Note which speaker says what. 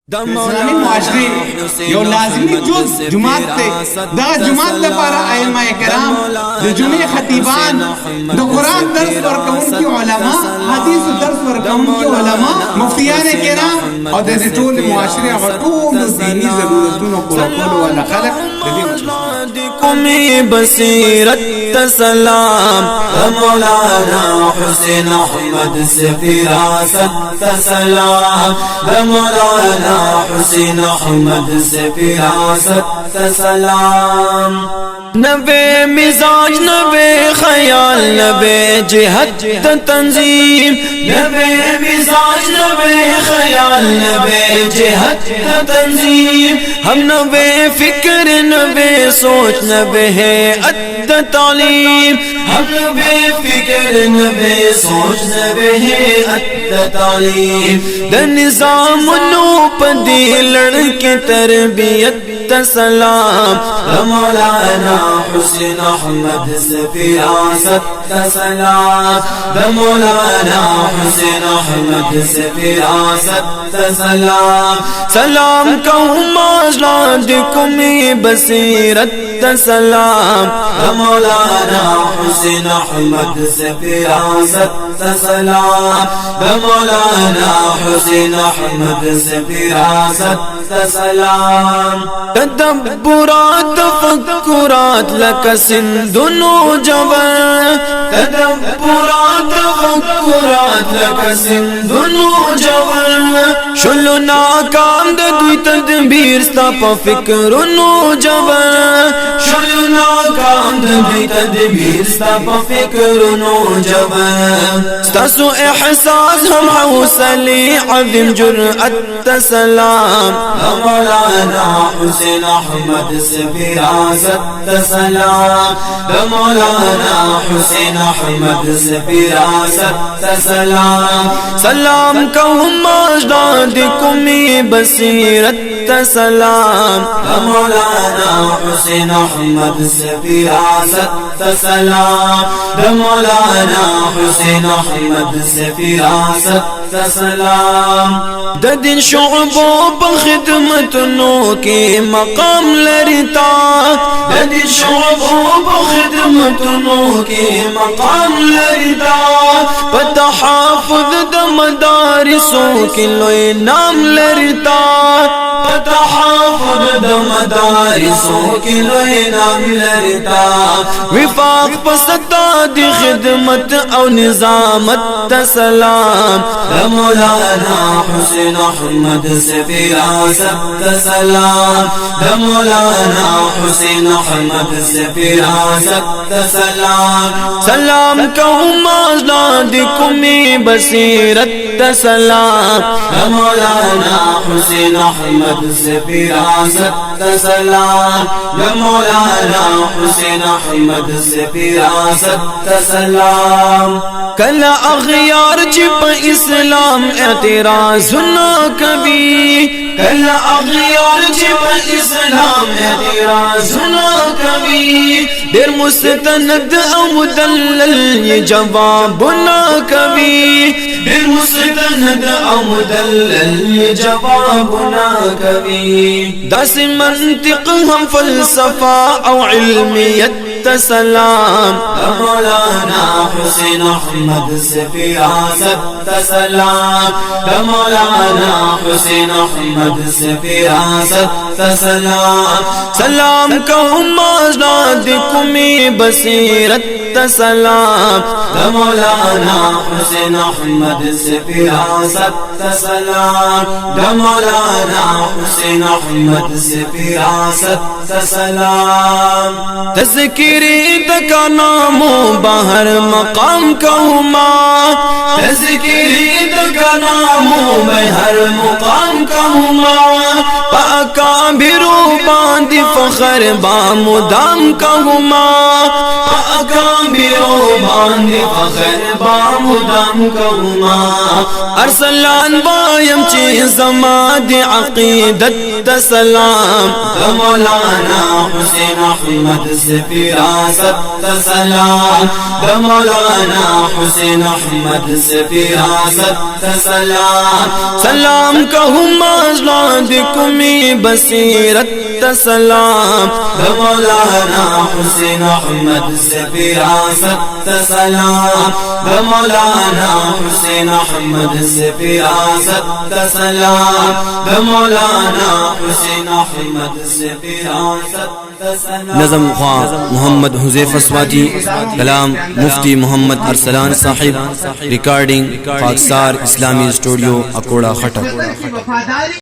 Speaker 1: इस्लामी मुआशरे यो लाजमी जुज जुमात थे दा जुमात लपारा अइमा इकराम द जुमे खतीबान द कुरान दर्स वर्कउन की उलमा हदीस दर्स वर्कउन की उलमा मुफ्तियान किराम और द टोल मुआशरे और टोल दीनी जरूरतों को पूरा वाला खलक
Speaker 2: कुमी बसीरत सलाम मौलाना हुसैन अहमद से फिरासत सलाम मौलाना हुसैन अहमद से फिरासत सलाम। नबे मिजाज नबे ख्याल नबे जिहद तंजीम नबे मिजाज नबे ख्याल नबे जिहद तंजीम हम नबे फिक्र नबे सोच नबे है अद तालीम हम नबे फिक्र नबे सोच नबे है अद तालीम द निजाम नूपदी लड़के तरबियत सलाम मौलाना हुसैन अहमद से फिरासत सलाम मौलाना हुसैन अहमद से फिरासत सलाम। सलाम कहूँ माजलाद कुमी बसीरत सलाम मौलाना हुसैन अहमद से फिरासत सलाम मौलाना हुसैन अहमद से फिरासत सलाम। तदब्बुरात फक्कुरात लक सिंधुनो जवन तदब्बुरात फक्कुरात लक सिंधुनो जवन शुल्लो नाकाम द दुई तदबीर स्ताप फिक्रुनो जवन शुल्लो नाकाम द दुई तदबीर स्ताप फिक्रुनो जवन स्तासो एहसास हम हौसले अज़ीम जुर्अत सलाम मौलाना हुसैन अहमद से फिरासत सलाम मौलाना हुसैन अहमद से फिरासत सलाम। सलाम कहूँ माजदाद कुमी बसीरत सलाम मौलाना हुसैन अहमद से फिरासत सलाम मौलाना हुसैन अहमद से फिरासत सलाम। दिन शुअबो बखिदमतनो के मकाम लरता दिन शुअबो बखिदमतनो के मकाम लरता पतहाफुद द मदारिसों के लोए नाम लरता पतहाफुद द मदारिसों के लोए नाम लरता विफाक पसता दी खिदमत और निजामत सलाम मौलाना हुसैन अहमद से फिरासत सलाम मौलाना हुसैन अहमद से फिरासत सलाम। सलाम कहूँ माजलाद कुमी बसीरत सलाम मौलाना हुसैन अहमद से फिरासत सलाम मौलाना हुसैन अहमद से फिरासत सलाम। कल अग़यार छिप इस्लाम एतराज़ न कभी कल अग़यार छिप इस्लाम एतराज़ न कभी देर मुस्तनद मुदल्लल ये जवाब न कभी देर मुस्तनद मुदल्लल ये जवाब न कभी दस मंतिक़ हम फ़लसफ़ा और इल्मियत सलाम मौलाना हुसैन अहमद से फिरासत सलाम मौलाना हुसैन अहमद से फिरासत सलाम। सलाम कहूँ माजदाद कुमी बसीरत सलाम मौलाना हुसैन अहमद से फिरासत सलाम मौलाना हुसैन अहमद से फिरासत सलाम। तज़किरे का नामो बाहर मकाम कहूँमा तज़किरे का नामो बाहर मकाम कहूँमा अकाबिरो बांधी फखर बामुदाम कहूमा अकाबिरो बांधी फखर बामुदाम कहूमा अरसलान बायम ची जमा दी अकीदत तसलाम मौलाना हुसैन अहमद से फिरासत तसलाम मौलाना हुसैन अहमद से फिरासत तसलाम सलाम कहूमा कुमी बसीरत तसलाम मौलाना हुसैन अहमद से फिरासत तसलाम मौलाना हुसैन अहमद से फिरासत तसलाम मौलाना हुसैन अहमद से फिरासत तसलाम। नज़म ख्वाह मोहम्मद हुज़ैफ़ा स्वाती, कलाम मुफ्ती मोहम्मद अरसलान साहिब, रिकॉर्डिंग खाकसार इस्लामी स्टूडियो अकोड़ा खटक।